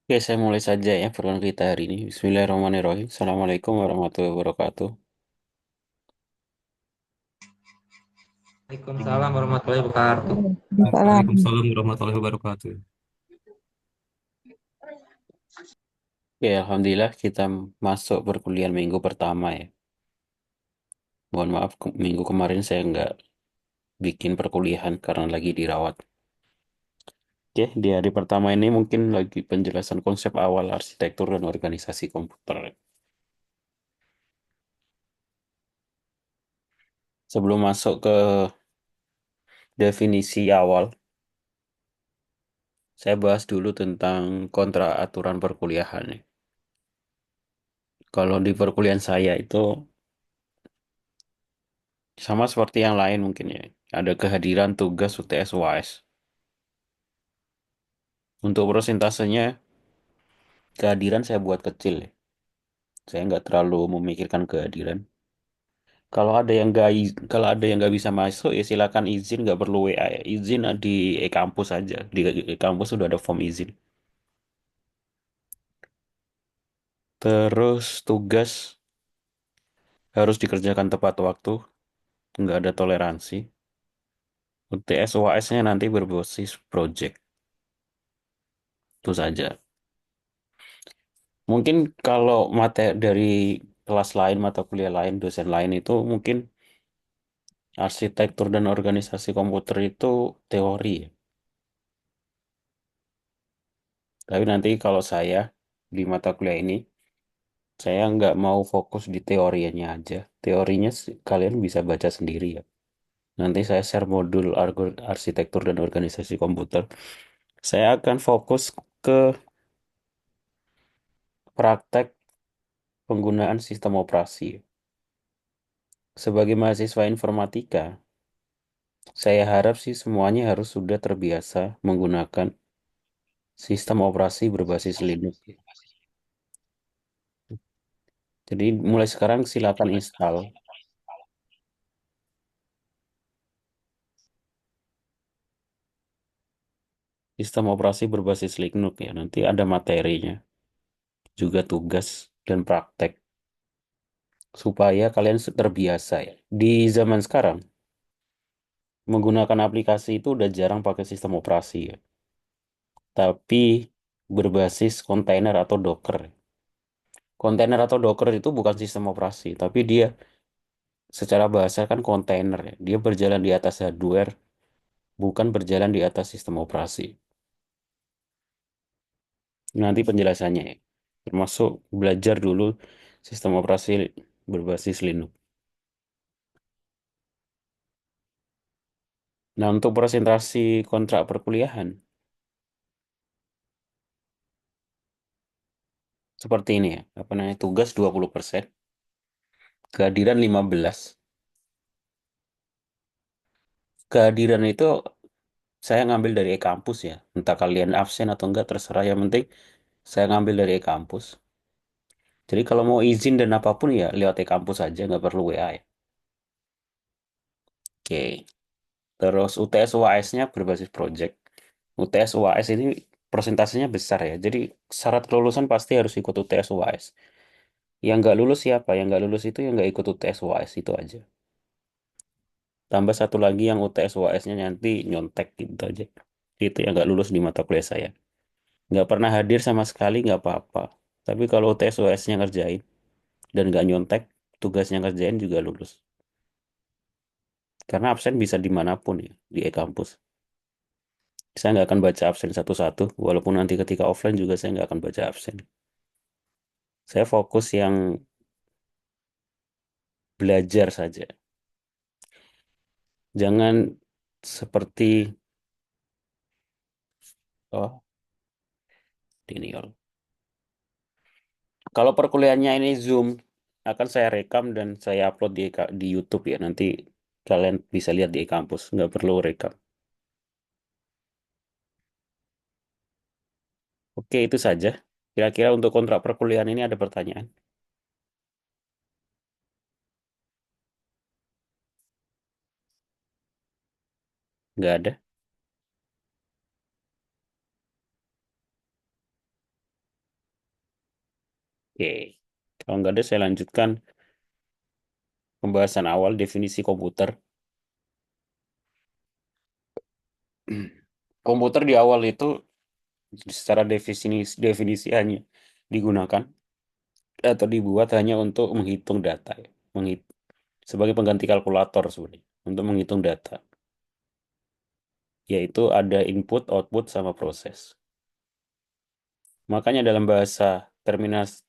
Oke, saya mulai saja ya perkenalan kita hari ini. Bismillahirrahmanirrahim. Assalamualaikum warahmatullahi wabarakatuh. Waalaikumsalam warahmatullahi wabarakatuh. Waalaikumsalam. Waalaikumsalam warahmatullahi wabarakatuh. Oke, Alhamdulillah kita masuk perkuliahan minggu pertama ya. Mohon maaf, minggu kemarin saya nggak bikin perkuliahan karena lagi dirawat. Oke, di hari pertama ini mungkin lagi penjelasan konsep awal arsitektur dan organisasi komputer. Sebelum masuk ke definisi awal, saya bahas dulu tentang kontra aturan perkuliahan nih. Kalau di perkuliahan saya itu sama seperti yang lain mungkin ya. Ada kehadiran tugas UTS UAS. Untuk prosentasenya, kehadiran saya buat kecil ya. Saya nggak terlalu memikirkan kehadiran. Kalau ada yang nggak bisa masuk ya silakan izin, nggak perlu WA ya. Izin di e-kampus aja. Di e-kampus sudah ada form izin. Terus tugas harus dikerjakan tepat waktu, nggak ada toleransi. UTS UAS-nya nanti berbasis project. Itu saja. Mungkin kalau materi dari kelas lain, mata kuliah lain, dosen lain itu mungkin arsitektur dan organisasi komputer itu teori ya. Tapi nanti kalau saya di mata kuliah ini, saya nggak mau fokus di teorinya aja. Teorinya kalian bisa baca sendiri ya. Nanti saya share modul arsitektur dan organisasi komputer. Saya akan fokus ke praktek penggunaan sistem operasi. Sebagai mahasiswa informatika, saya harap sih semuanya harus sudah terbiasa menggunakan sistem operasi berbasis Linux. Jadi mulai sekarang silakan install sistem operasi berbasis Linux ya. Nanti ada materinya, juga tugas dan praktek supaya kalian terbiasa ya. Di zaman sekarang menggunakan aplikasi itu udah jarang pakai sistem operasi ya. Tapi berbasis kontainer atau Docker. Kontainer atau Docker itu bukan sistem operasi, tapi dia secara bahasa kan kontainer ya. Dia berjalan di atas hardware, bukan berjalan di atas sistem operasi. Nanti penjelasannya ya. Termasuk belajar dulu sistem operasi berbasis Linux. Nah, untuk presentasi kontrak perkuliahan, seperti ini ya. Apa namanya? Tugas 20%, kehadiran 15. Kehadiran itu saya ngambil dari e-kampus ya. Entah kalian absen atau enggak, terserah. Yang penting saya ngambil dari e-kampus. Jadi kalau mau izin dan apapun ya lewat e-kampus aja, nggak perlu WA ya. Oke. Terus UTS UAS-nya berbasis project. UTS UAS ini persentasenya besar ya. Jadi syarat kelulusan pasti harus ikut UTS UAS. Yang nggak lulus siapa? Yang nggak lulus itu yang nggak ikut UTS UAS itu aja. Tambah satu lagi yang UTS UAS-nya nanti nyontek gitu aja. Itu yang nggak lulus di mata kuliah saya. Nggak pernah hadir sama sekali nggak apa-apa. Tapi kalau UTS UAS-nya ngerjain dan nggak nyontek, tugasnya ngerjain juga lulus. Karena absen bisa dimanapun ya, di e-kampus. Saya nggak akan baca absen satu-satu, walaupun nanti ketika offline juga saya nggak akan baca absen. Saya fokus yang belajar saja. Jangan seperti, oh, ini kalau perkuliahannya ini Zoom, akan saya rekam dan saya upload di YouTube ya. Nanti kalian bisa lihat di kampus, nggak perlu rekam. Oke, itu saja. Kira-kira untuk kontrak perkuliahan ini ada pertanyaan? Nggak ada. Oke. Kalau nggak ada, saya lanjutkan pembahasan awal definisi komputer. Komputer di awal itu secara definisi hanya digunakan atau dibuat hanya untuk menghitung data, ya. Sebagai pengganti kalkulator sebenarnya untuk menghitung data, yaitu ada input, output, sama proses. Makanya dalam bahasa terminas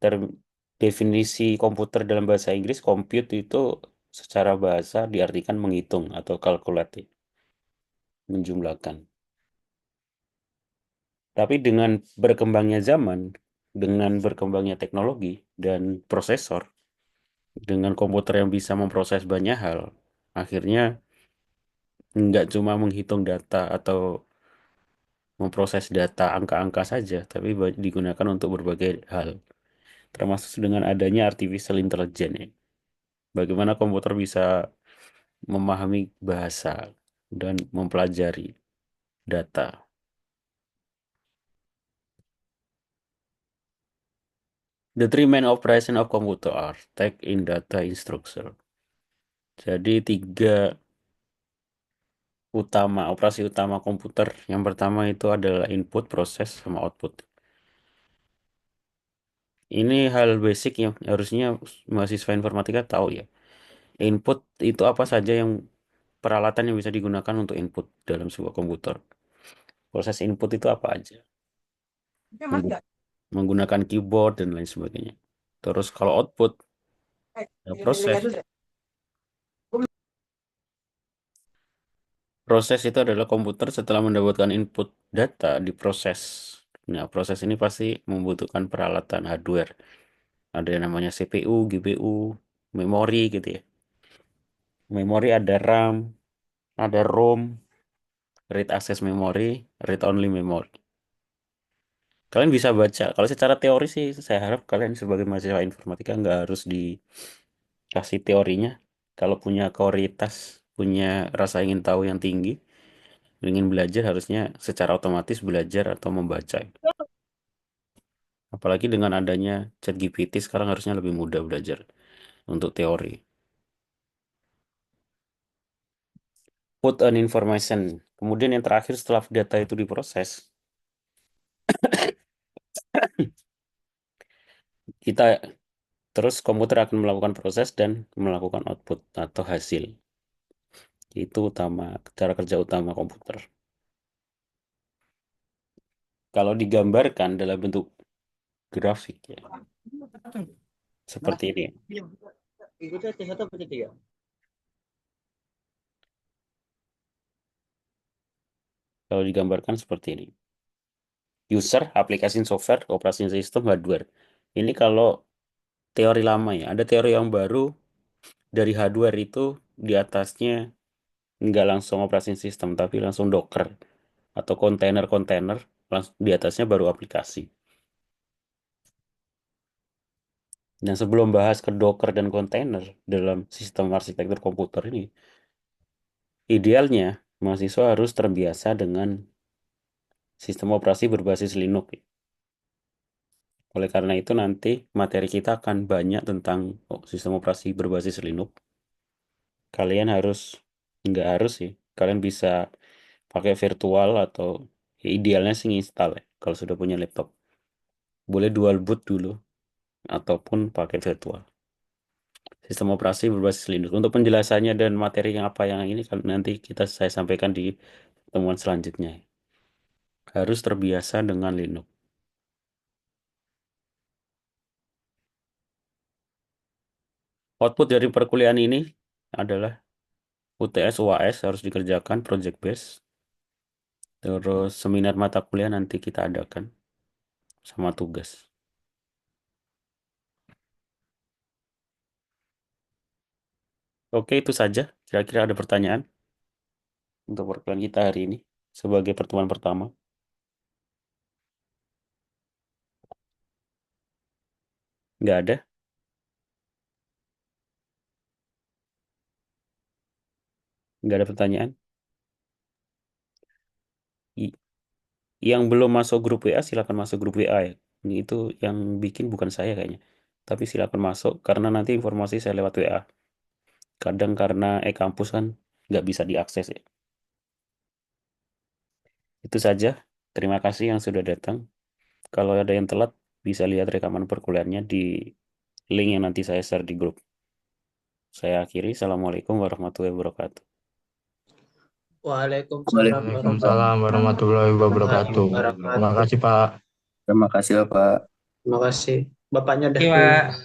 term- definisi komputer dalam bahasa Inggris, compute itu secara bahasa diartikan menghitung atau calculate, menjumlahkan. Tapi dengan berkembangnya zaman, dengan berkembangnya teknologi dan prosesor, dengan komputer yang bisa memproses banyak hal, akhirnya nggak cuma menghitung data atau memproses data angka-angka saja, tapi digunakan untuk berbagai hal, termasuk dengan adanya artificial intelligence, ya. Bagaimana komputer bisa memahami bahasa dan mempelajari data. The three main operation of computer are take in data instruction. Jadi operasi utama komputer. Yang pertama itu adalah input, proses, sama output. Ini hal basic yang harusnya mahasiswa informatika tahu ya. Input itu apa saja yang peralatan yang bisa digunakan untuk input dalam sebuah komputer. Proses input itu apa aja? Menggu- Menggunakan keyboard dan lain sebagainya. Terus kalau output, ya proses. Proses itu adalah komputer setelah mendapatkan input data diproses. Nah, proses ini pasti membutuhkan peralatan hardware. Ada yang namanya CPU, GPU, memori gitu ya. Memori ada RAM, ada ROM, read access memory, read only memory. Kalian bisa baca. Kalau secara teori sih, saya harap kalian sebagai mahasiswa informatika nggak harus dikasih teorinya. Kalau punya kualitas, punya rasa ingin tahu yang tinggi, ingin belajar harusnya secara otomatis belajar atau membaca. Apalagi dengan adanya ChatGPT sekarang harusnya lebih mudah belajar untuk teori. Put an information. Kemudian yang terakhir setelah data itu diproses, kita terus komputer akan melakukan proses dan melakukan output atau hasil. Itu cara kerja utama komputer. Kalau digambarkan dalam bentuk grafik ya, seperti ini. Kalau digambarkan seperti ini. User, application software, operation system, hardware. Ini kalau teori lama ya. Ada teori yang baru dari hardware itu di atasnya nggak langsung operating system, tapi langsung Docker atau kontainer-kontainer, langsung di atasnya baru aplikasi. Dan sebelum bahas ke Docker dan kontainer dalam sistem arsitektur komputer ini, idealnya mahasiswa harus terbiasa dengan sistem operasi berbasis Linux. Oleh karena itu nanti materi kita akan banyak tentang sistem operasi berbasis Linux. Kalian nggak harus sih, kalian bisa pakai virtual atau ya idealnya sih install ya, kalau sudah punya laptop. Boleh dual boot dulu ataupun pakai virtual. Sistem operasi berbasis Linux. Untuk penjelasannya dan materi yang apa yang ini kan nanti saya sampaikan di pertemuan selanjutnya. Harus terbiasa dengan Linux. Output dari perkuliahan ini adalah UTS UAS harus dikerjakan project base. Terus seminar mata kuliah nanti kita adakan sama tugas. Oke, itu saja. Kira-kira ada pertanyaan untuk perkuliahan kita hari ini sebagai pertemuan pertama. Nggak ada? Nggak ada pertanyaan? I- Yang belum masuk grup WA silakan masuk grup WA ya. Itu yang bikin bukan saya kayaknya. Tapi silakan masuk karena nanti informasi saya lewat WA. Kadang karena e-kampus kan nggak bisa diakses ya. Itu saja. Terima kasih yang sudah datang. Kalau ada yang telat, bisa lihat rekaman perkuliahannya di link yang nanti saya share di grup. Saya akhiri. Assalamualaikum warahmatullahi wabarakatuh. Waalaikumsalam Waalaikumsalam warahmatullahi warahmatullahi wabarakatuh. Terima wabarakatuh. kasih, Pak. Terima kasih Bapak. Terima kasih. Bapaknya udah Iya, keluar. Pak.